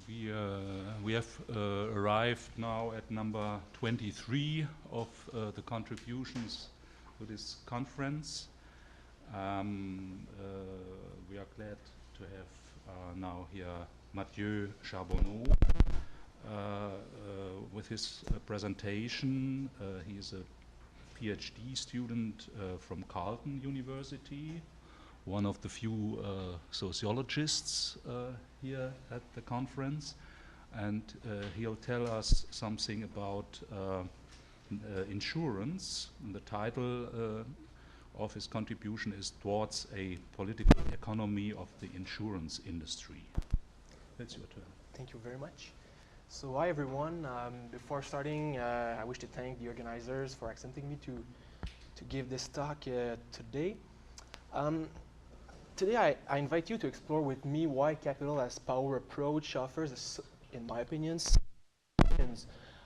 We have arrived now at number 23 of the contributions to this conference. We are glad to have now here Mathieu Charbonneau with his presentation. He is a PhD student from Carleton University, one of the few sociologists here at the conference, and he'll tell us something about insurance. And the title of his contribution is Towards a Political Economy of the Insurance Industry. That's your turn. Thank you very much. So hi everyone. Before starting, I wish to thank the organizers for accepting me to give this talk today. Today I invite you to explore with me why capital as power approach offers, in my opinion, solutions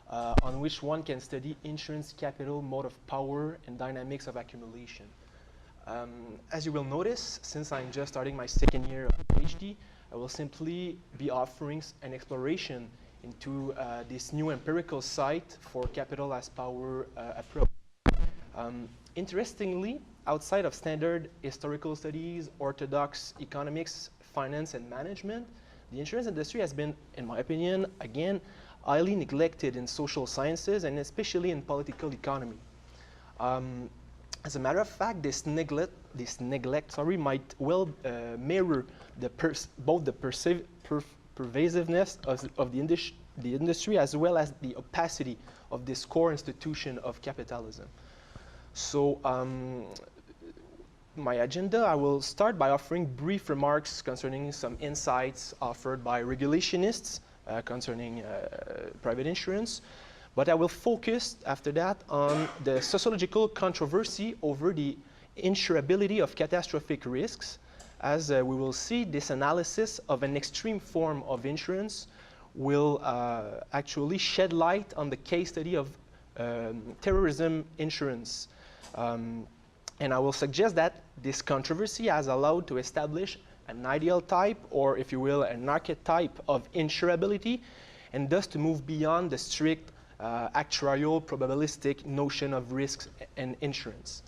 on which one can study insurance capital, mode of power, and dynamics of accumulation. As you will notice, since I'm just starting my second year of PhD, I will simply be offering an exploration into this new empirical site for capital as power approach. Interestingly, outside of standard historical studies, orthodox economics, finance, and management, the insurance industry has been, in my opinion, again, highly neglected in social sciences and especially in political economy. As a matter of fact, this neglect might well mirror both the pervasiveness of the industry as well as the opacity of this core institution of capitalism. So my agenda, I will start by offering brief remarks concerning some insights offered by regulationists concerning private insurance, but I will focus after that on the sociological controversy over the insurability of catastrophic risks. As we will see, this analysis of an extreme form of insurance will actually shed light on the case study of terrorism insurance. And I will suggest that this controversy has allowed to establish an ideal type, or if you will, an archetype of insurability, and thus to move beyond the strict actuarial probabilistic notion of risks and insurance.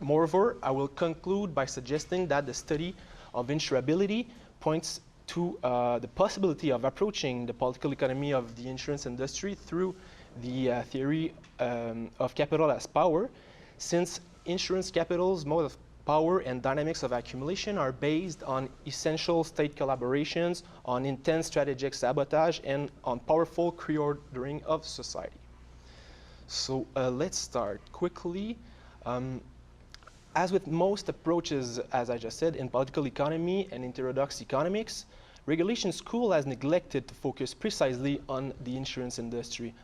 Moreover, I will conclude by suggesting that the study of insurability points to the possibility of approaching the political economy of the insurance industry through the theory of capital as power, since insurance capital's mode of power and dynamics of accumulation are based on essential state collaborations, on intense strategic sabotage, and on powerful reordering of society. So let's start quickly. As with most approaches, as I just said, in political economy and heterodox economics, regulation school has neglected to focus precisely on the insurance industry.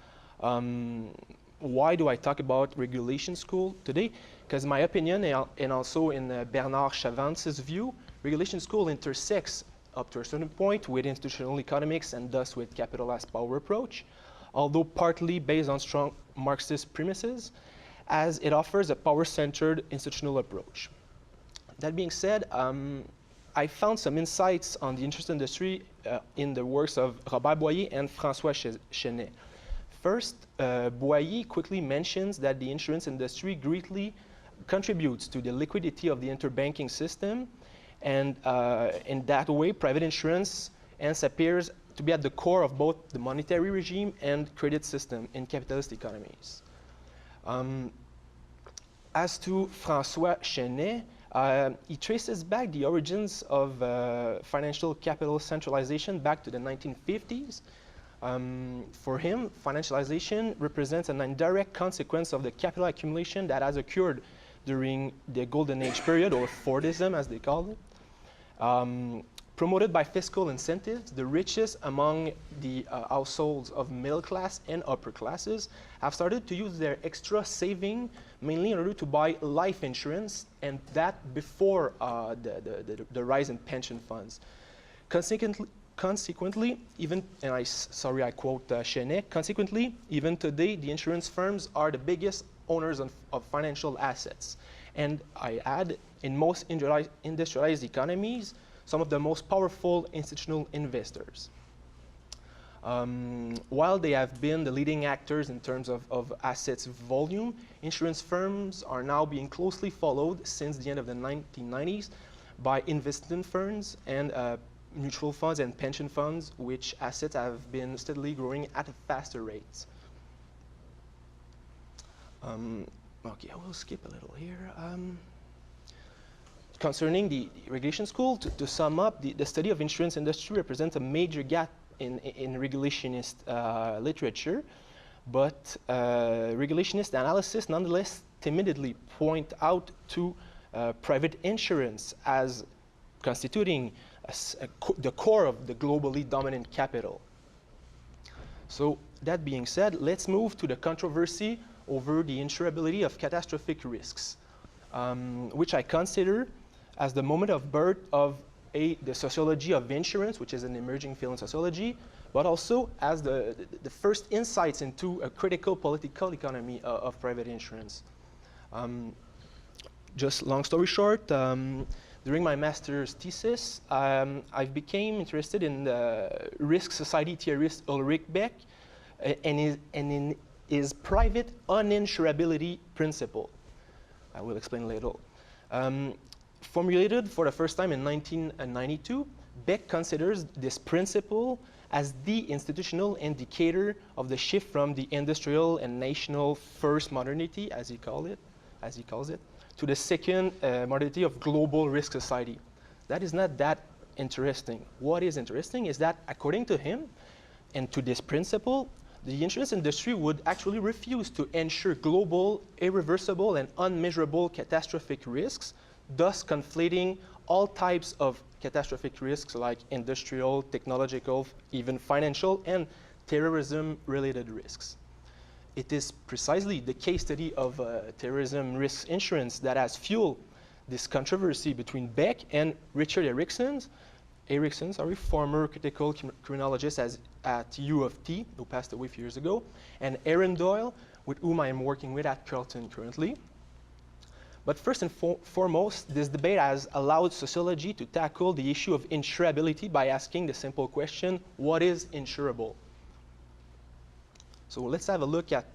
Why do I talk about regulation school today? Because in my opinion, and also in Bernard Chavance's view, regulation school intersects up to a certain point with institutional economics and thus with capital as power approach, although partly based on strong Marxist premises, as it offers a power-centered institutional approach. That being said, I found some insights on the insurance industry in the works of Robert Boyer and François Chenet. First, Boyer quickly mentions that the insurance industry greatly contributes to the liquidity of the interbanking system, and in that way, private insurance hence appears to be at the core of both the monetary regime and credit system in capitalist economies. As to François Chenet, he traces back the origins of financial capital centralization back to the 1950s. For him, financialization represents an indirect consequence of the capital accumulation that has occurred during the Golden Age period, or Fordism as they call it. Promoted by fiscal incentives, the richest among the households of middle class and upper classes have started to use their extra saving mainly in order to buy life insurance, and that before the rise in pension funds. Consequently, even, and I quote Chenet, consequently, even today, the insurance firms are the biggest owners of financial assets. And I add, in most industrialized economies, some of the most powerful institutional investors. While they have been the leading actors in terms of assets volume, insurance firms are now being closely followed since the end of the 1990s by investment firms and mutual funds and pension funds, which assets have been steadily growing at a faster rate. Okay, I will skip a little here. Concerning the regulation school, to sum up, the study of insurance industry represents a major gap in regulationist literature, but regulationist analysis nonetheless timidly point out to private insurance as constituting the core of the globally dominant capital. So that being said, let's move to the controversy over the insurability of catastrophic risks, which I consider as the moment of birth of the sociology of insurance, which is an emerging field in sociology, but also as the first insights into a critical political economy of private insurance. Just long story short, during my master's thesis, I became interested in the risk society theorist Ulrich Beck and in his private uninsurability principle. I will explain later. Formulated for the first time in 1992, Beck considers this principle as the institutional indicator of the shift from the industrial and national first modernity, as he calls it, to the second modernity of global risk society. That is not that interesting. What is interesting is that, according to him, and to this principle, the insurance industry would actually refuse to insure global, irreversible, and unmeasurable catastrophic risks, thus conflating all types of catastrophic risks like industrial, technological, even financial, and terrorism-related risks. It is precisely the case study of terrorism risk insurance that has fueled this controversy between Beck and Richard Erickson, former critical criminologist at U of T, who passed away a few years ago, and Aaron Doyle, with whom I am working with at Carleton currently. But first and foremost, this debate has allowed sociology to tackle the issue of insurability by asking the simple question, what is insurable? So let's have a look at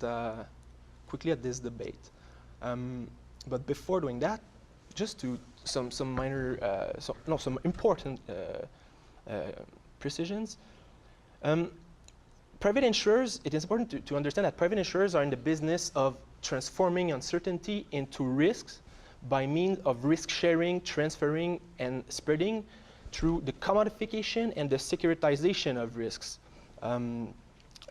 quickly at this debate. But before doing that, just to some important precisions. Private insurers, it is important to understand that private insurers are in the business of transforming uncertainty into risks by means of risk sharing, transferring, and spreading through the commodification and the securitization of risks,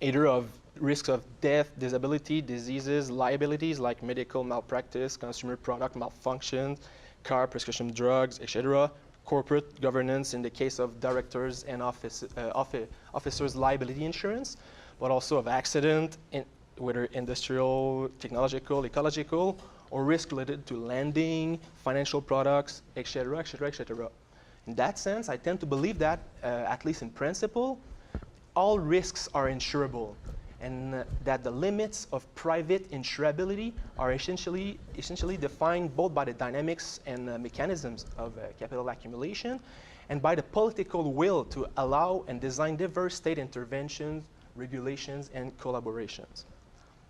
either of risks of death, disability, diseases, liabilities like medical malpractice, consumer product malfunction, car, prescription drugs, etc., corporate governance in the case of directors and officers' liability insurance, but also of accident, whether industrial, technological, ecological, or risk related to lending, financial products, etc., etc., etc. In that sense, I tend to believe that, at least in principle, all risks are insurable, and that the limits of private insurability are essentially defined both by the dynamics and mechanisms of capital accumulation and by the political will to allow and design diverse state interventions, regulations, and collaborations.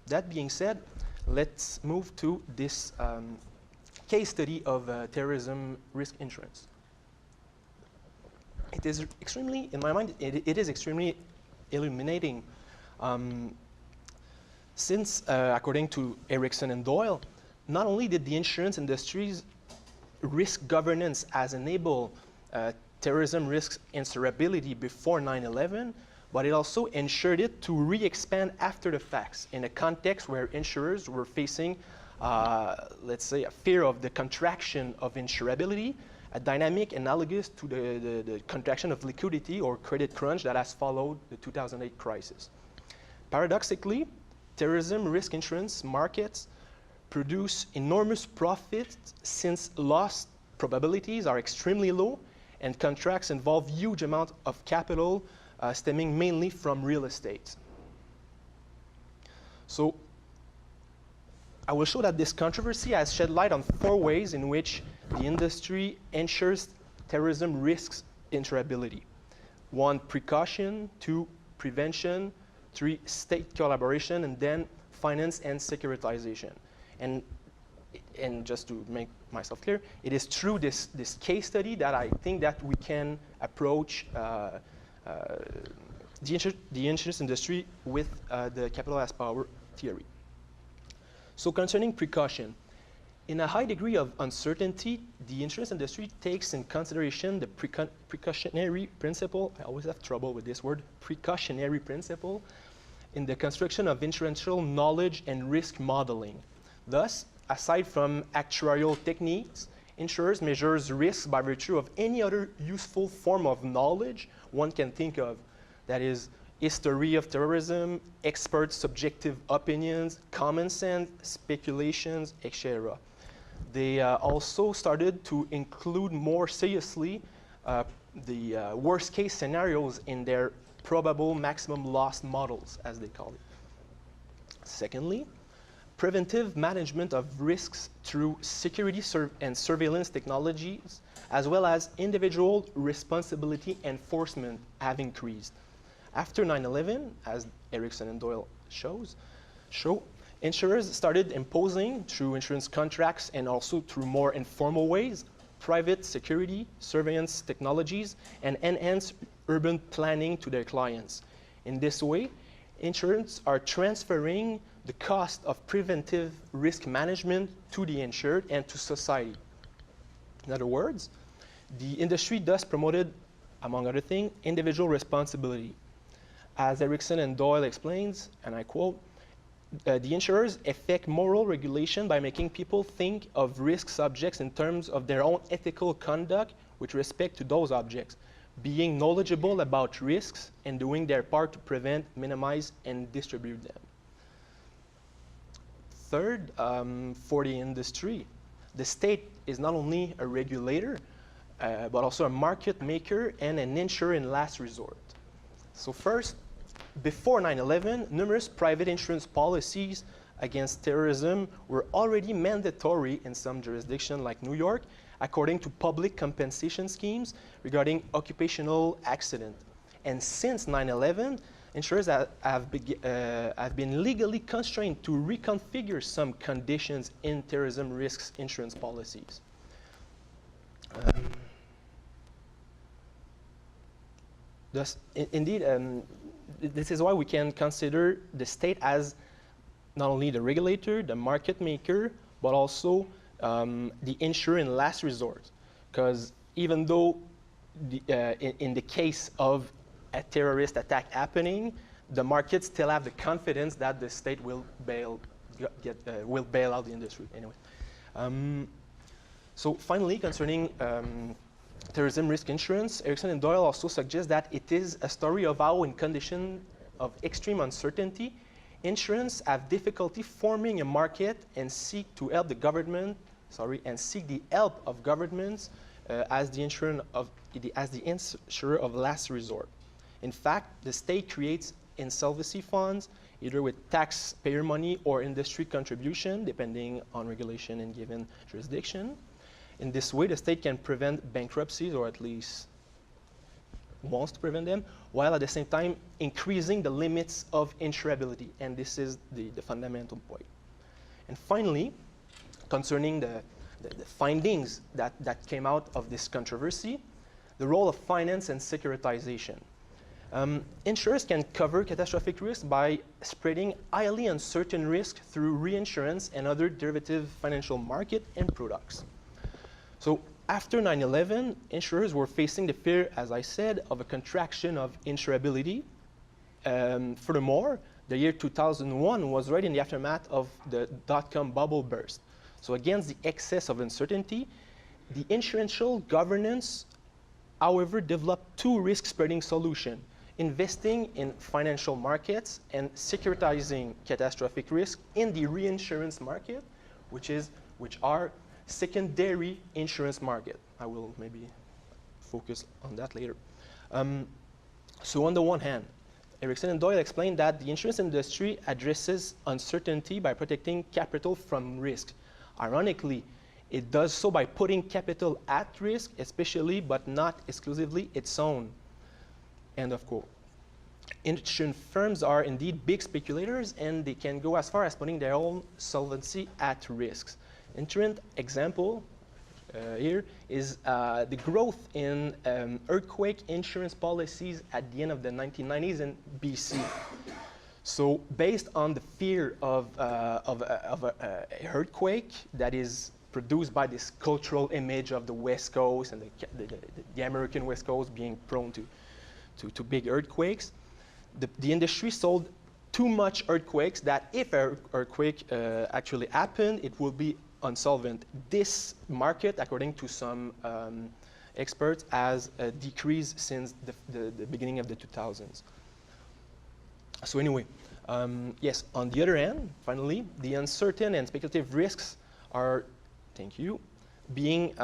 That being said, let's move to this case study of terrorism risk insurance. It is extremely, in my mind, it is extremely illuminating. Since, according to Erickson and Doyle, not only did the insurance industry's risk governance has enabled terrorism risk insurability before 9/11, but it also ensured it to re-expand after the facts in a context where insurers were facing, let's say, a fear of the contraction of insurability, a dynamic analogous to the contraction of liquidity or credit crunch that has followed the 2008 crisis. Paradoxically, terrorism risk insurance markets produce enormous profits since loss probabilities are extremely low and contracts involve huge amounts of capital stemming mainly from real estate. So I will show that this controversy has shed light on 4 ways in which the industry ensures terrorism risks insurability. 1, precaution. 2, prevention, 3, state collaboration, and then finance and securitization. And just to make myself clear, it is through this case study that I think that we can approach the insurance industry with the capital as power theory. So concerning precaution, in a high degree of uncertainty, the insurance industry takes in consideration the precautionary principle. I always have trouble with this word, precautionary principle, in the construction of insurential knowledge and risk modeling. Thus, aside from actuarial techniques, insurers measures risks by virtue of any other useful form of knowledge one can think of. That is, history of terrorism, expert subjective opinions, common sense, speculations, etc. They also started to include more seriously the worst case scenarios in their probable maximum loss models, as they call it. Secondly, preventive management of risks through security and surveillance technologies, as well as individual responsibility enforcement, have increased. After 9/11, as Erickson and Doyle show, insurers started imposing, through insurance contracts and also through more informal ways, private security, surveillance technologies, and enhanced urban planning to their clients. In this way, insurers are transferring the cost of preventive risk management to the insured and to society. In other words, the industry thus promoted, among other things, individual responsibility. As Erickson and Doyle explains, and I quote, the insurers effect moral regulation by making people think of risk subjects in terms of their own ethical conduct with respect to those objects, being knowledgeable about risks and doing their part to prevent, minimize, and distribute them. Third, for the industry, the state is not only a regulator, but also a market maker and an insurer in last resort. So first, before 9/11, numerous private insurance policies against terrorism were already mandatory in some jurisdictions like New York, according to public compensation schemes regarding occupational accident. And since 9/11, insurers have been legally constrained to reconfigure some conditions in terrorism risks insurance policies. Thus, indeed, this is why we can consider the state as not only the regulator, the market maker, but also the insurer in last resort. Because even though in the case of a terrorist attack happening, the markets still have the confidence that the state will bail out the industry anyway. So finally, concerning terrorism risk insurance, Erickson and Doyle also suggest that it is a story of how, in conditions of extreme uncertainty, insurance have difficulty forming a market and seek to help the government, and seek the help of governments as the insurer of last resort. In fact, the state creates insolvency funds, either with taxpayer money or industry contribution, depending on regulation in given jurisdiction. In this way, the state can prevent bankruptcies, or at least wants to prevent them, while at the same time increasing the limits of insurability. And this is the fundamental point. And finally, concerning the findings that came out of this controversy, the role of finance and securitization. Insurers can cover catastrophic risk by spreading highly uncertain risk through reinsurance and other derivative financial market and products. So after 9/11, insurers were facing the fear, as I said, of a contraction of insurability. Furthermore, the year 2001 was right in the aftermath of the dot-com bubble burst. So against the excess of uncertainty, the insurential governance, however, developed two risk-spreading solutions: investing in financial markets and securitizing catastrophic risk in the reinsurance market, which are secondary insurance market. I will maybe focus on that later. So on the one hand, Erickson and Doyle explained that the insurance industry addresses uncertainty by protecting capital from risk. Ironically, it does so by putting capital at risk, especially but not exclusively its own. End of quote. insurance firms are indeed big speculators, and they can go as far as putting their own solvency at risk. Interesting example here is the growth in earthquake insurance policies at the end of the 1990s in BC. So based on the fear of a earthquake that is produced by this cultural image of the West Coast and the American West Coast being prone to big earthquakes, the industry sold too much earthquakes that if an earthquake actually happened, it will be insolvent. This market, according to some experts, has decreased since the beginning of the 2000s. So anyway, yes, on the other hand, finally, the uncertain and speculative risks are, thank you, being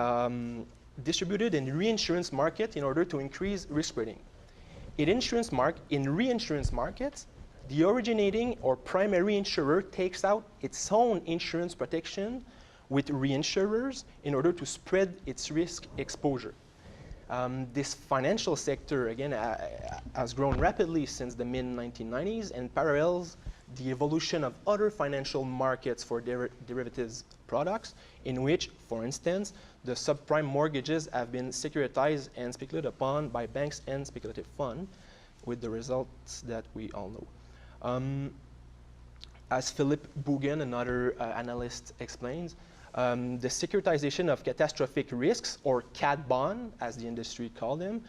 distributed in the reinsurance market in order to increase risk spreading. In reinsurance markets, the originating or primary insurer takes out its own insurance protection with reinsurers in order to spread its risk exposure. This financial sector, again, has grown rapidly since the mid-1990s and parallels the evolution of other financial markets for derivatives products, in which, for instance, the subprime mortgages have been securitized and speculated upon by banks and speculative funds, with the results that we all know. As Philippe Bougen, another analyst, explains, the securitization of catastrophic risks, or cat bond, as the industry called them,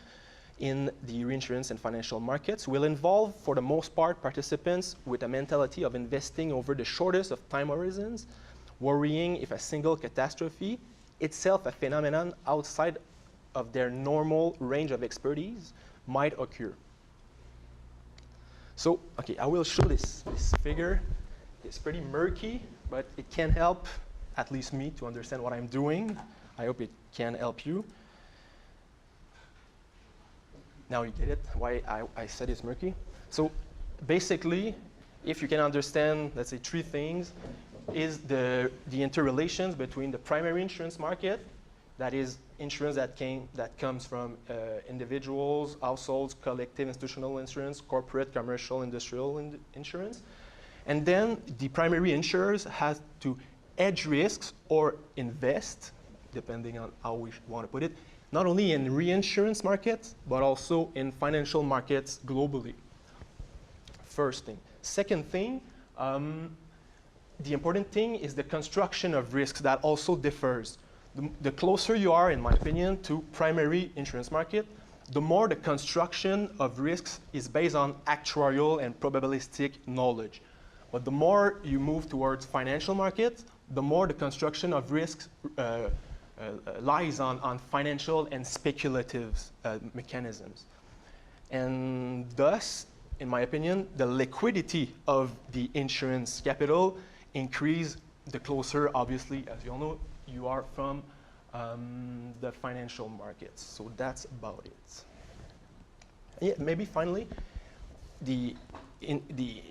in the reinsurance and financial markets will involve, for the most part, participants with a mentality of investing over the shortest of time horizons, worrying if a single catastrophe, itself a phenomenon outside of their normal range of expertise, might occur. So, okay, I will show this figure. It's pretty murky, but it can help at least me to understand what I'm doing. I hope it can help you. Now you get it, why I said it's murky. So basically, if you can understand, let's say, three things, is the interrelations between the primary insurance market, that is insurance that comes from individuals, households, collective institutional insurance, corporate, commercial, industrial insurance. And then the primary insurers have to hedge risks or invest, depending on how we want to put it, not only in reinsurance markets, but also in financial markets globally. First thing. Second thing, the important thing is the construction of risks that also differs. The closer you are, in my opinion, to primary insurance market, the more the construction of risks is based on actuarial and probabilistic knowledge. But the more you move towards financial markets, the more the construction of risks lies on financial and speculative mechanisms. And thus, in my opinion, the liquidity of the insurance capital increase the closer, obviously, as you all know, you are from the financial markets. So that's about it. Yeah, maybe finally, the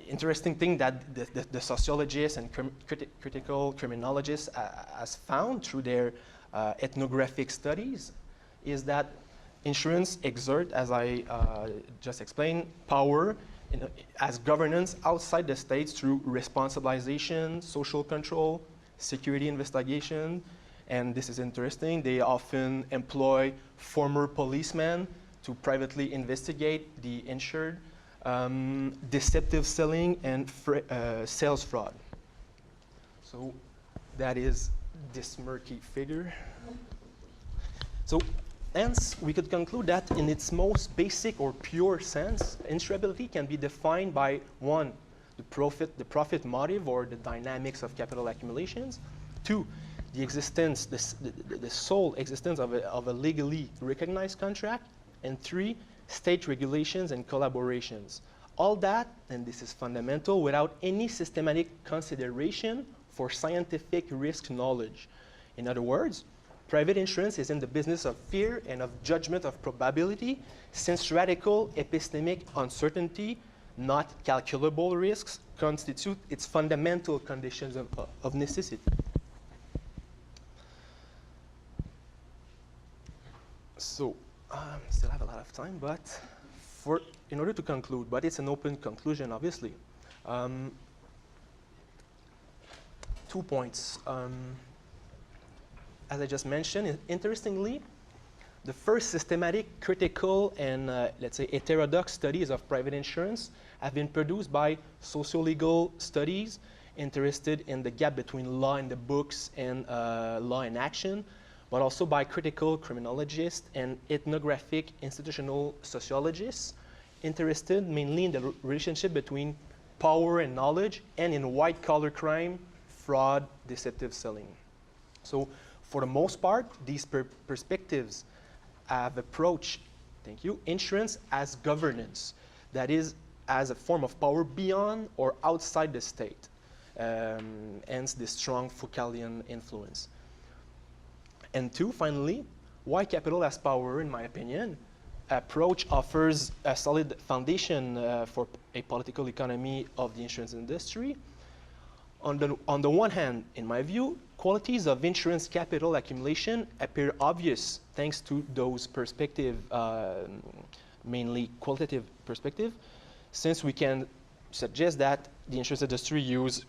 interesting thing that the sociologists and critical criminologists has found through their ethnographic studies is that insurance exert, as I just explained, power as governance outside the states through responsibilization, social control, security investigation, and this is interesting, they often employ former policemen to privately investigate the insured, deceptive selling, and sales fraud. So that is this murky figure. So hence, we could conclude that in its most basic or pure sense, insurability can be defined by, one, the profit motive or the dynamics of capital accumulations. Two, the existence, the sole existence of a legally recognized contract. And three, state regulations and collaborations. All that, and this is fundamental, without any systematic consideration for scientific risk knowledge. In other words, private insurance is in the business of fear and of judgment of probability, since radical epistemic uncertainty, not calculable risks, constitute its fundamental conditions of necessity. So, still have a lot of time, but in order to conclude, but it's an open conclusion, obviously. 2 points. As I just mentioned, interestingly, the first systematic, critical, and let's say heterodox studies of private insurance have been produced by socio-legal studies interested in the gap between law in the books and law in action, but also by critical criminologists and ethnographic institutional sociologists interested mainly in the relationship between power and knowledge and in white-collar crime, fraud, deceptive selling. So for the most part, these perspectives have approached, thank you, insurance as governance, that is, as a form of power beyond or outside the state, hence the strong Foucauldian influence. And two, finally, why capital as power, in my opinion, approach offers a solid foundation for a political economy of the insurance industry. On the one hand, in my view, qualities of insurance capital accumulation appear obvious thanks to those perspective, mainly qualitative perspective, since we can suggest that the insurance industry use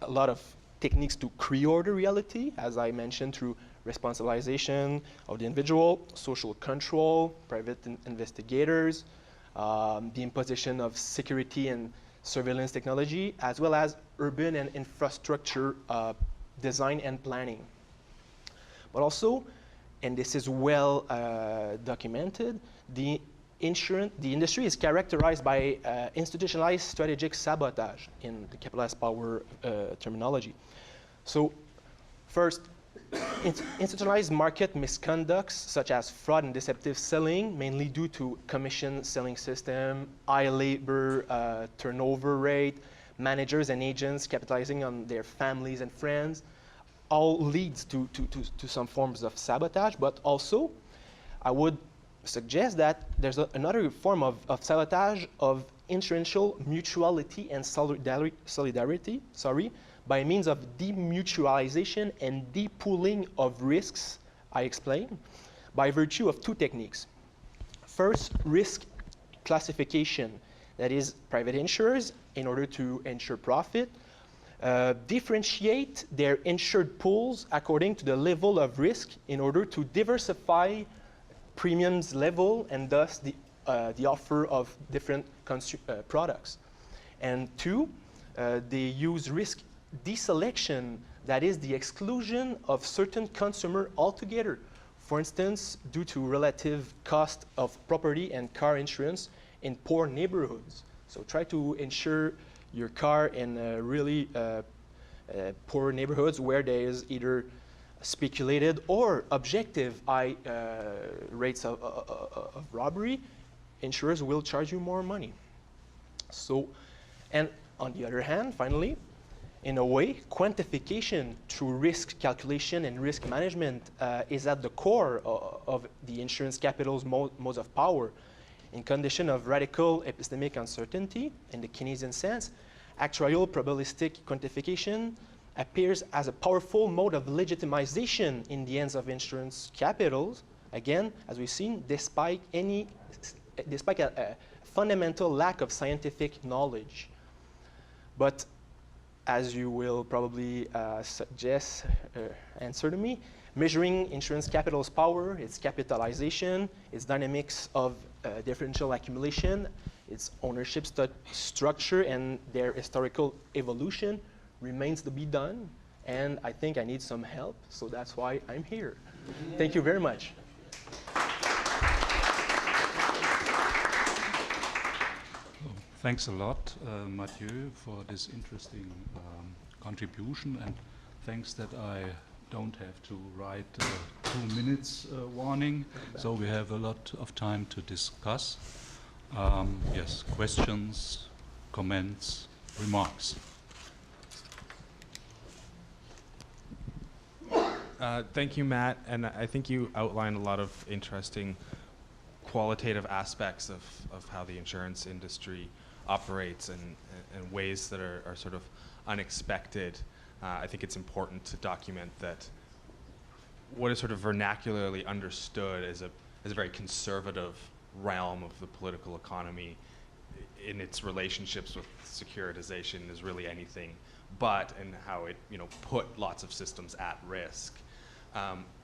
a lot of techniques to pre-order reality, as I mentioned, through responsibilization of the individual, social control, private investigators, the imposition of security and surveillance technology, as well as urban and infrastructure design and planning. But also, and this is well documented, the industry is characterized by institutionalized strategic sabotage in the capitalized power terminology. So first, institutionalized market misconducts such as fraud and deceptive selling, mainly due to commission selling system, high labor turnover rate, managers and agents capitalizing on their families and friends, all leads to some forms of sabotage. But also, I would suggest that there's another form of sabotage of insurential mutuality and solidarity, by means of demutualization and depooling of risks, I explain, by virtue of two techniques. First, risk classification, that is, private insurers, in order to ensure profit, differentiate their insured pools according to the level of risk in order to diversify premiums level and thus the offer of different products. And two, they use risk deselection, that is the exclusion of certain consumer altogether. For instance, due to relative cost of property and car insurance in poor neighborhoods. So try to insure your car in really poor neighborhoods where there is either speculated or objective high rates of robbery. Insurers will charge you more money. So, and on the other hand, finally, in a way, quantification through risk calculation and risk management is at the core of the insurance capital's modes of power. In condition of radical epistemic uncertainty, in the Keynesian sense, actuarial probabilistic quantification appears as a powerful mode of legitimization in the hands of insurance capitals, again, as we've seen, despite a fundamental lack of scientific knowledge. But as you will probably answer to me, measuring insurance capital's power, its capitalization, its dynamics of differential accumulation, its ownership structure, and their historical evolution remains to be done. And I think I need some help, so that's why I'm here. Thank you very much. Thanks a lot, Mathieu, for this interesting contribution, and thanks that I don't have to write 2 minutes warning, so we have a lot of time to discuss. Yes, questions, comments, remarks. Thank you, Matt, and I think you outlined a lot of interesting qualitative aspects of how the insurance industry operates and ways that are sort of unexpected. I think it's important to document that what is sort of vernacularly understood as a very conservative realm of the political economy in its relationships with securitization is really anything but, and how it put lots of systems at risk.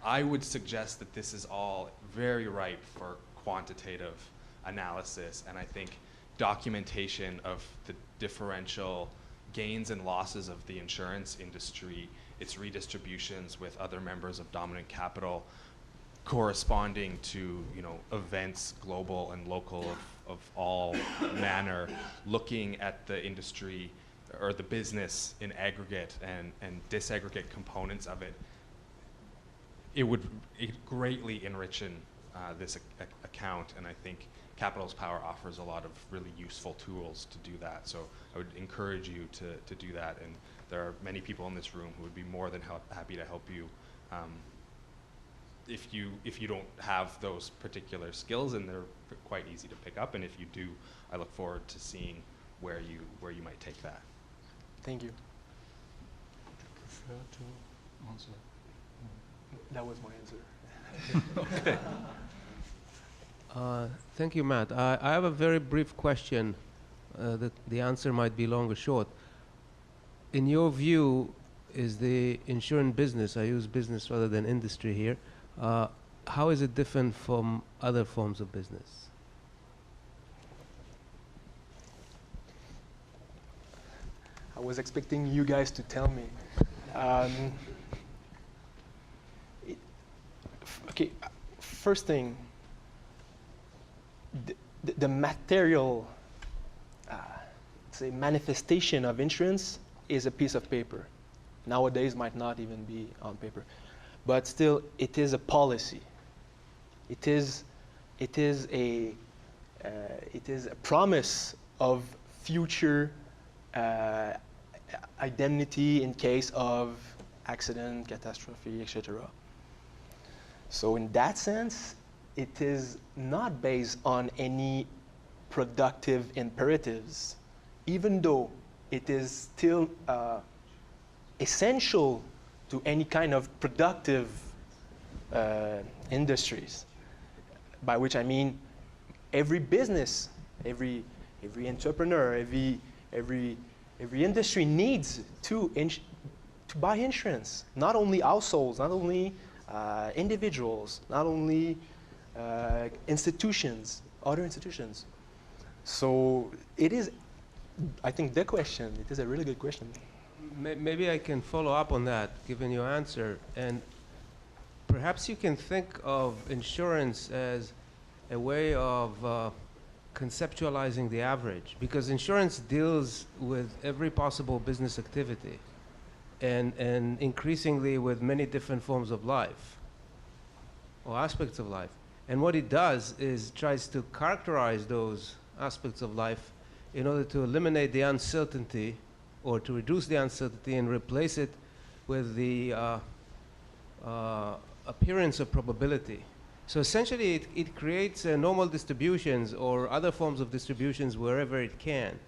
I would suggest that this is all very ripe for quantitative analysis, and I think documentation of the differential gains and losses of the insurance industry, its redistributions with other members of dominant capital, corresponding to events global and local of all manner, looking at the industry or the business in aggregate and disaggregate components of it, it would greatly enrich this account, and I think Capital's Power offers a lot of really useful tools to do that. So I would encourage you to do that, and there are many people in this room who would be more than happy to help you if you don't have those particular skills, and they're quite easy to pick up. And if you do, I look forward to seeing where you might take that. Thank you. Prefer to answer? That was my answer. Okay. Thank you, Matt. I have a very brief question. The answer might be long or short. In your view, is the insurance business, I use business rather than industry here, how is it different from other forms of business? I was expecting you guys to tell me. Okay, first thing, the material, say, manifestation of insurance is a piece of paper. Nowadays might not even be on paper, but still it is a policy. It is a promise of future indemnity in case of accident, catastrophe, etc. So in that sense, it is not based on any productive imperatives, even though it is still essential to any kind of productive industries, by which I mean every business, every entrepreneur, every industry needs to buy insurance. Not only households, not only individuals, not only institutions, other institutions. So it is, I think, the question. It is a really good question. Maybe I can follow up on that, given your answer. And perhaps you can think of insurance as a way of conceptualizing the average, because insurance deals with every possible business activity and increasingly with many different forms of life or aspects of life. And what it does is tries to characterize those aspects of life in order to eliminate the uncertainty or to reduce the uncertainty and replace it with the appearance of probability. So essentially it creates normal distributions or other forms of distributions wherever it can.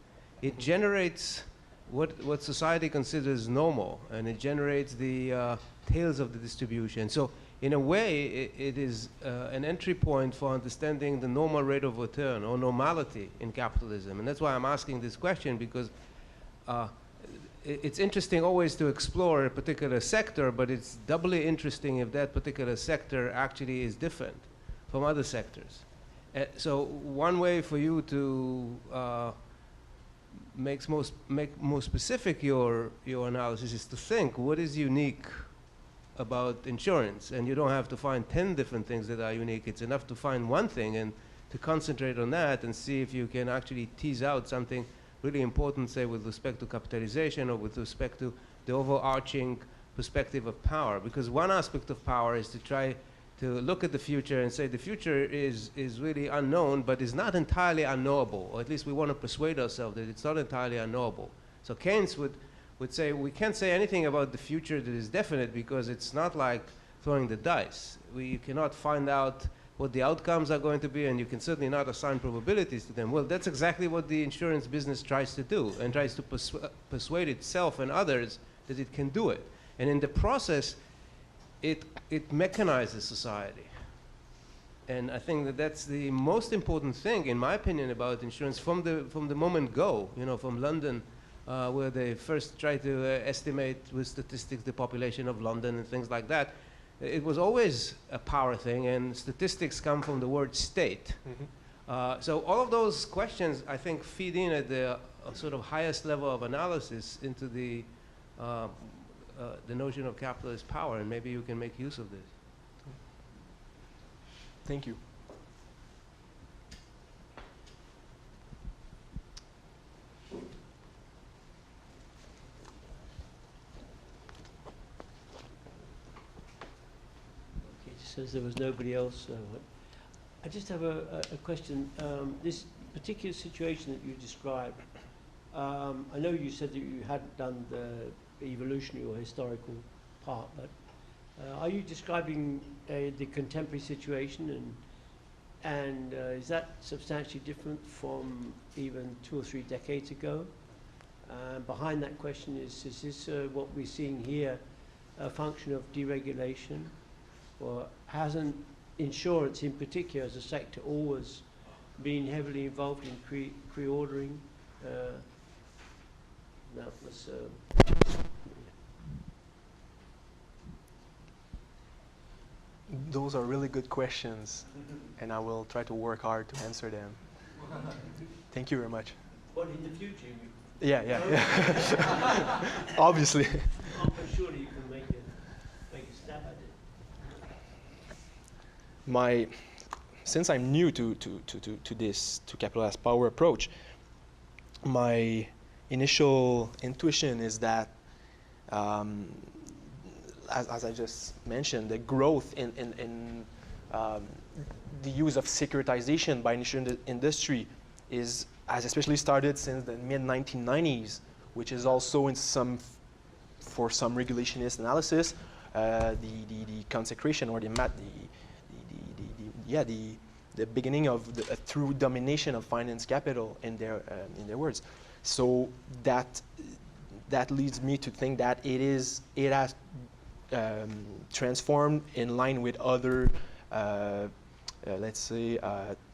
It generates what society considers normal, and it generates the tails of the distribution. So in a way, it is an entry point for understanding the normal rate of return or normality in capitalism. And that's why I'm asking this question, because it's interesting always to explore a particular sector, but it's doubly interesting if that particular sector actually is different from other sectors. So one way for you to make more specific your analysis is to think what is unique about insurance, and you don't have to find 10 different things that are unique. It's enough to find one thing and to concentrate on that and see if you can actually tease out something really important, say with respect to capitalization or with respect to the overarching perspective of power. Because one aspect of power is to try to look at the future and say the future is really unknown, but is not entirely unknowable, or at least we want to persuade ourselves that it's not entirely unknowable. So Keynes would say we can't say anything about the future that is definite, because it's not like throwing the dice. You cannot find out what the outcomes are going to be, and you can certainly not assign probabilities to them. Well, that's exactly what the insurance business tries to do, and tries to persuade itself and others that it can do it. And in the process, it mechanizes society. And I think that that's the most important thing, in my opinion, about insurance from the moment go, you know, from London, where they first tried to estimate with statistics the population of London and things like that. It was always a power thing, and statistics come from the word state. Mm-hmm. So all of those questions, I think, feed in at the sort of highest level of analysis into the notion of capitalist power, and maybe you can make use of this. Thank you. Okay, so there was nobody else. I just have a question. This particular situation that you described, I know you said that you hadn't done the evolutionary or historical part, but are you describing the contemporary situation, and is that substantially different from even 2 or 3 decades ago? Behind that question is this what we're seeing here a function of deregulation, or hasn't insurance in particular as a sector always been heavily involved in pre-ordering? That was Those are really good questions, and I will try to work hard to answer them. Thank you very much. what in the future? Yeah. Obviously. I'm surely you can make a stab at it. Since I'm new to this capitalist power approach, my initial intuition is that, as I just mentioned, the growth in the use of securitization by insurance industry has especially started since the mid-1990s, which is also for some regulationist analysis, the consecration or the beginning of the true domination of finance capital in their words. So that leads me to think that it has transformed in line with other let's say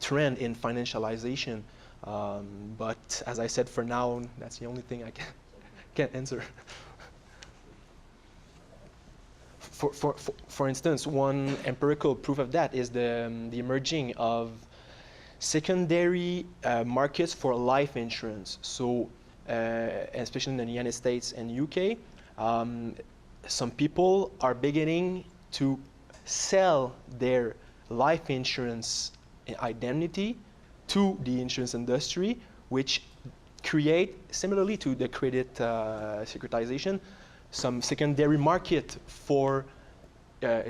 trend in financialization, but as I said, for now that's the only thing I can answer. For instance, one empirical proof of that is the emerging of secondary markets for life insurance. So, especially in the United States and UK, some people are beginning to sell their life insurance indemnity to the insurance industry, which create, similarly to the credit securitization, some secondary market for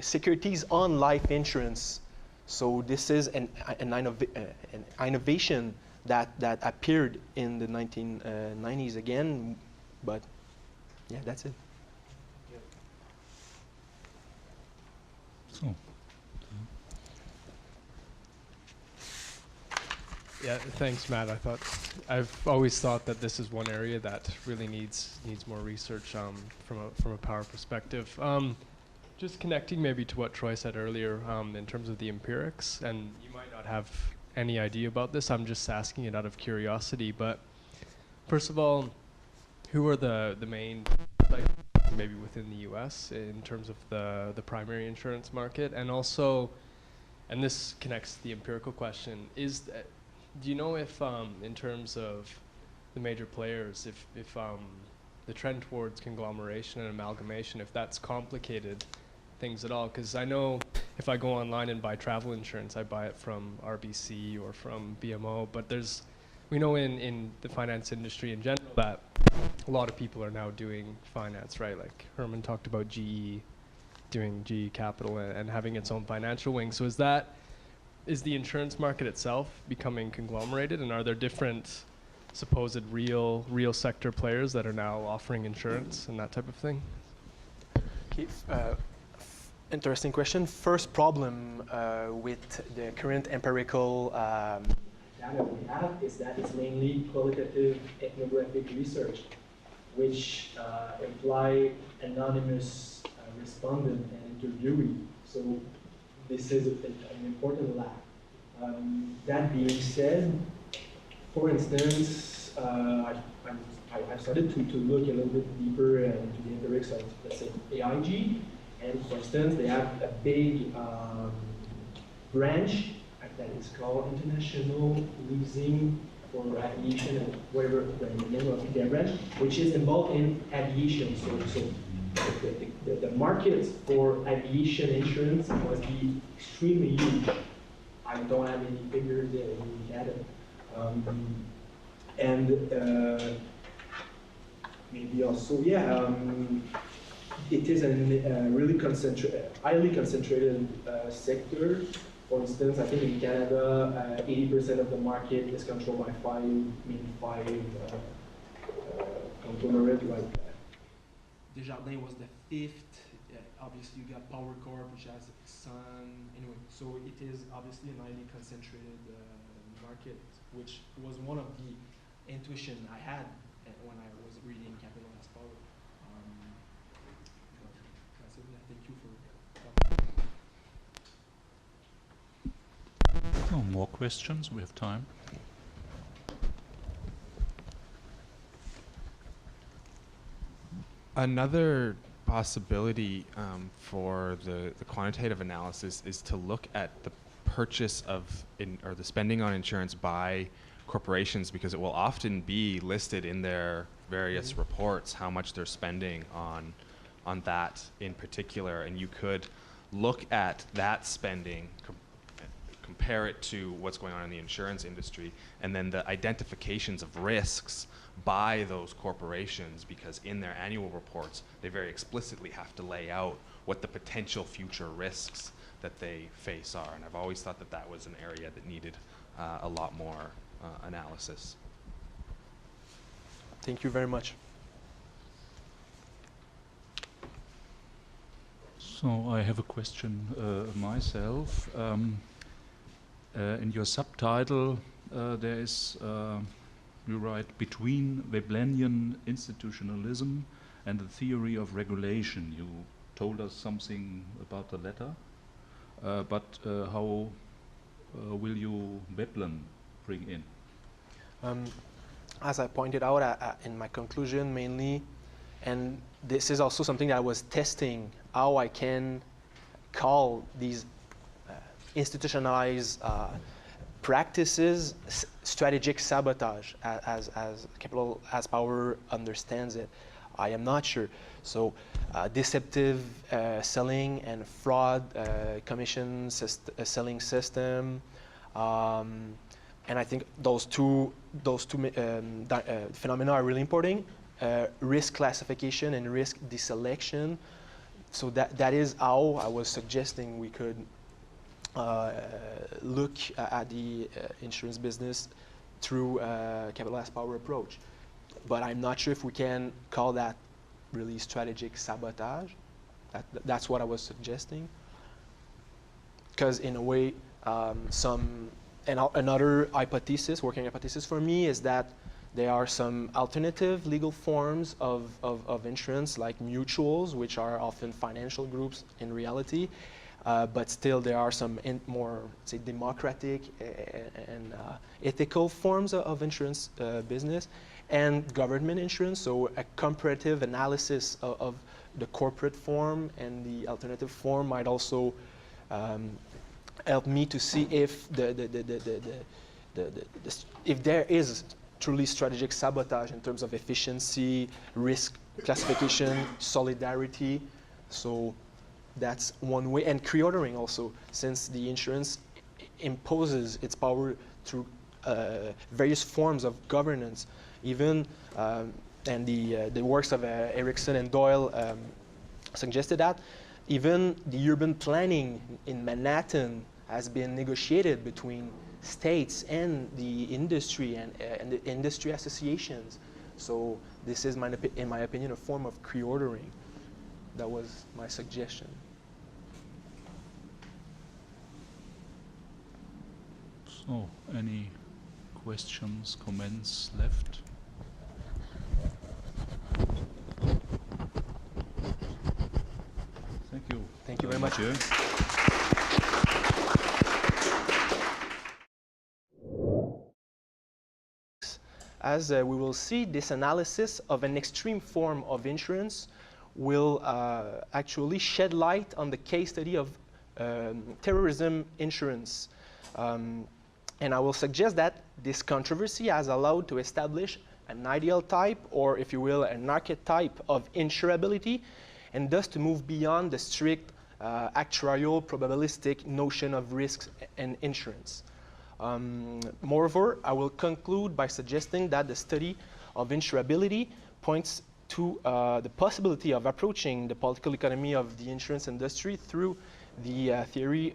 securities on life insurance. So this is an innovation that appeared in the 1990s again, but yeah, that's it. So. Yeah, thanks, Matt. I've always thought that this is one area that really needs more research from a power perspective. Just connecting maybe to what Troy said earlier in terms of the empirics, and you might not have any idea about this. I'm just asking it out of curiosity. But first of all, who are the main, like, maybe within the U.S. in terms of the primary insurance market, and also, and this connects to the empirical question, do you know if, in terms of the major players, if the trend towards conglomeration and amalgamation, if that's complicated things at all? Because I know if I go online and buy travel insurance, I buy it from RBC or from BMO, but we know in the finance industry in general that a lot of people are now doing finance, right? Like Herman talked about GE doing GE Capital and having its own financial wing. So is the insurance market itself becoming conglomerated, and are there different supposed real sector players that are now offering insurance and that type of thing? Okay, interesting question. First problem with the current empirical data we have is that it's mainly qualitative ethnographic research, which imply anonymous respondent and interviewee. So this is an important lack. That being said, for instance, I started to look a little bit deeper into the empirics of, let's say, AIG, and for instance, they have a big branch that is called International Leasing for Aviation, and whatever the name of their branch, which is involved in aviation. So the market for aviation insurance must be extremely huge. I don't have any figures there, we had it. Maybe also, it is a really highly concentrated sector. For instance, I think in Canada, 80% of the market is controlled by five conglomerates like Desjardins was the fifth. Obviously, you got Power Corp, which has Sun. Anyway, so it is obviously a highly concentrated market, which was one of the intuition I had when I was reading Capital as Power. That's it. Thank you for talking. No more questions. We have time. Another possibility for the quantitative analysis is to look at the purchase of or the spending on insurance by corporations, because it will often be listed in their various reports how much they're spending on that in particular, and you could look at that spending, compare it to what's going on in the insurance industry, and then the identifications of risks by those corporations, because in their annual reports they very explicitly have to lay out what the potential future risks that they face are. And I've always thought that that was an area that needed a lot more analysis. Thank you very much. So I have a question myself. In your subtitle, there is, you write, between Weblenian institutionalism and the theory of regulation. You told us something about the latter, but how will you Veblen bring in? As I pointed out in my conclusion mainly, and this is also something that I was testing, how I can call these institutionalized practices strategic sabotage, as Capital as Power understands it. I am not sure. So deceptive selling and fraud, commission selling system, and I think those two phenomena are really important. Risk classification and risk deselection. So that is how I was suggesting we could look at the insurance business through Capital as Power approach. But I'm not sure if we can call that really strategic sabotage. That's what I was suggesting. Because in a way, another hypothesis, working hypothesis for me, is that there are some alternative legal forms of insurance, like mutuals, which are often financial groups in reality. But still, there are some more, say, democratic and ethical forms of insurance business, and government insurance. So a comparative analysis of the corporate form and the alternative form might also help me to see if if there is truly strategic sabotage in terms of efficiency, risk classification, solidarity. So that's one way, and pre-ordering also, since the insurance imposes its power through various forms of governance, even and the works of Erickson and Doyle suggested that even the urban planning in Manhattan has been negotiated between states and the industry and the industry associations. So this is, in my opinion, a form of pre-ordering. That was my suggestion. So, any questions, comments left? Thank you. Thank you very much. Mathieu. As we will see, this analysis of an extreme form of insurance will actually shed light on the case study of terrorism insurance. And I will suggest that this controversy has allowed to establish an ideal type, or if you will, an archetype of insurability, and thus to move beyond the strict actuarial probabilistic notion of risks and insurance. Moreover, I will conclude by suggesting that the study of insurability points to the possibility of approaching the political economy of the insurance industry through the theory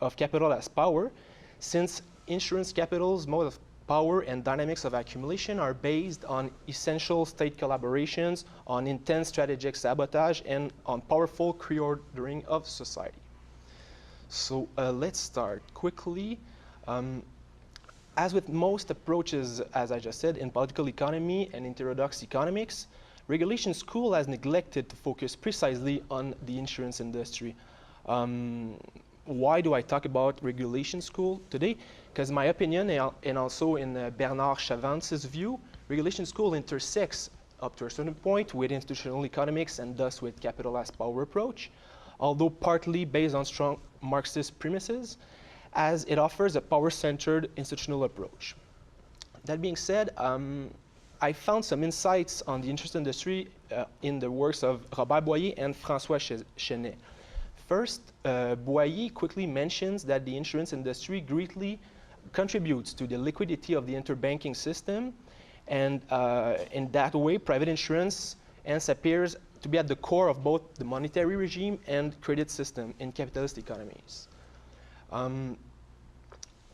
of capital as power, since insurance capital's mode of power and dynamics of accumulation are based on essential state collaborations, on intense strategic sabotage, and on powerful reordering of society. So let's start quickly. As with most approaches, as I just said, in political economy and heterodox economics, regulation school has neglected to focus precisely on the insurance industry. Why do I talk about regulation school today? Because my opinion, and also in Bernard Chavance's view, regulation school intersects up to a certain point with institutional economics and thus with capital as power approach, although partly based on strong Marxist premises, as it offers a power-centered institutional approach. That being said, I found some insights on the insurance industry in the works of Robert Boyer and François Chenet. First, Boyer quickly mentions that the insurance industry greatly contributes to the liquidity of the interbanking system, and in that way, private insurance hence appears to be at the core of both the monetary regime and credit system in capitalist economies.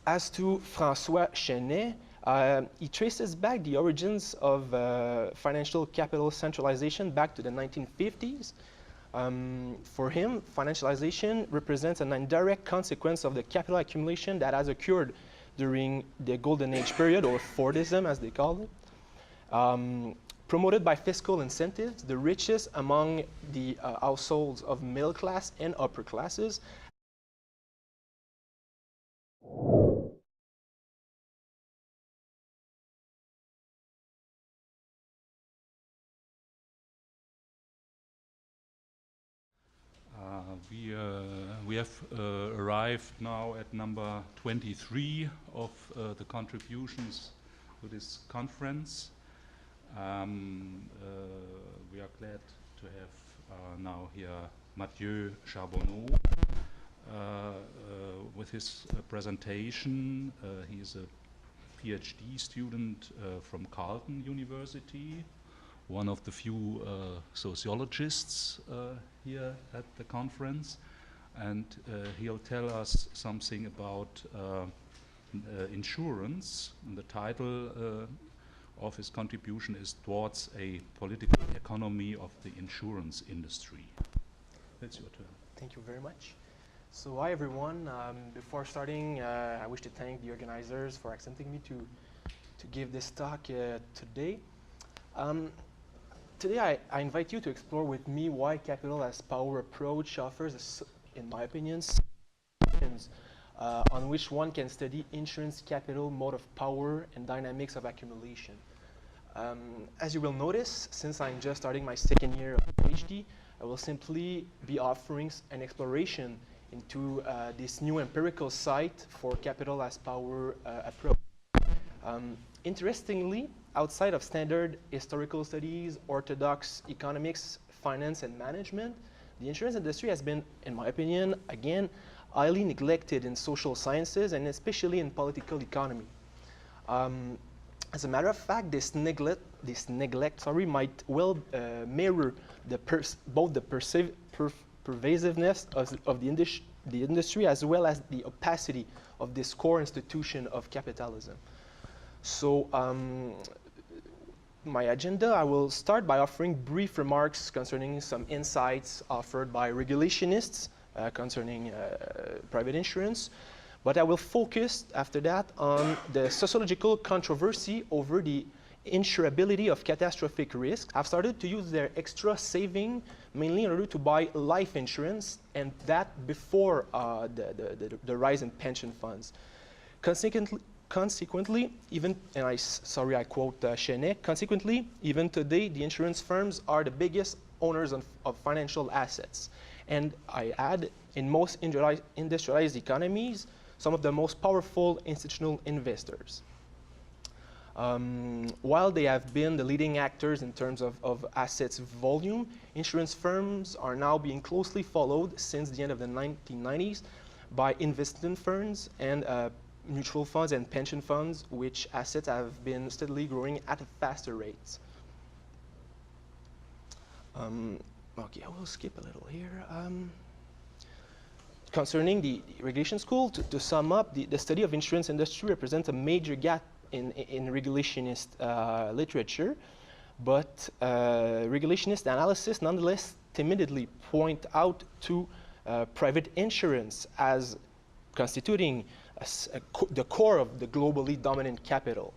As to François Chenet, he traces back the origins of financial capital centralization back to the 1950s. For him, financialization represents an indirect consequence of the capital accumulation that has occurred during the Golden Age period, or Fordism as they call it. Promoted by fiscal incentives, the richest among the households of middle class and upper classes we have arrived now at number 23 of the contributions to this conference. We are glad to have now here Mathieu Charbonneau with his presentation. He is a PhD student from Carleton University, one of the few sociologists here at the conference, and he'll tell us something about insurance. And the title of his contribution is Towards a Political Economy of the Insurance Industry. That's your turn. Thank you very much. So hi everyone. Before starting, I wish to thank the organizers for accepting me to give this talk today. Today I invite you to explore with me why capital as power approach offers, in my opinion, on which one can study insurance capital, mode of power, and dynamics of accumulation. As you will notice, since I'm just starting my second year of PhD, I will simply be offering an exploration into this new empirical site for capital as power approach. Interestingly, outside of standard historical studies, orthodox economics, finance, and management, the insurance industry has been, in my opinion, again, highly neglected in social sciences and especially in political economy. As a matter of fact, this neglect might well mirror both the pervasiveness of the industry as well as the opacity of this core institution of capitalism. So my agenda, I will start by offering brief remarks concerning some insights offered by regulationists concerning private insurance, but I will focus after that on the sociological controversy over the insurability of catastrophic risks. I've started to use their extra saving mainly in order to buy life insurance, and that before the rise in pension funds. consequently, even, and sorry, I quote Chenet, consequently, even today, the insurance firms are the biggest owners of financial assets. And I add, in most industrialized economies, some of the most powerful institutional investors. While they have been the leading actors in terms of assets volume, insurance firms are now being closely followed since the end of the 1990s by investment firms and mutual funds and pension funds, which assets have been steadily growing at a faster rate. Okay, I will skip a little here. Concerning the regulation school, to sum up, the study of insurance industry represents a major gap in regulationist literature, but regulationist analysis nonetheless timidly point out to private insurance as constituting the core of the globally dominant capital.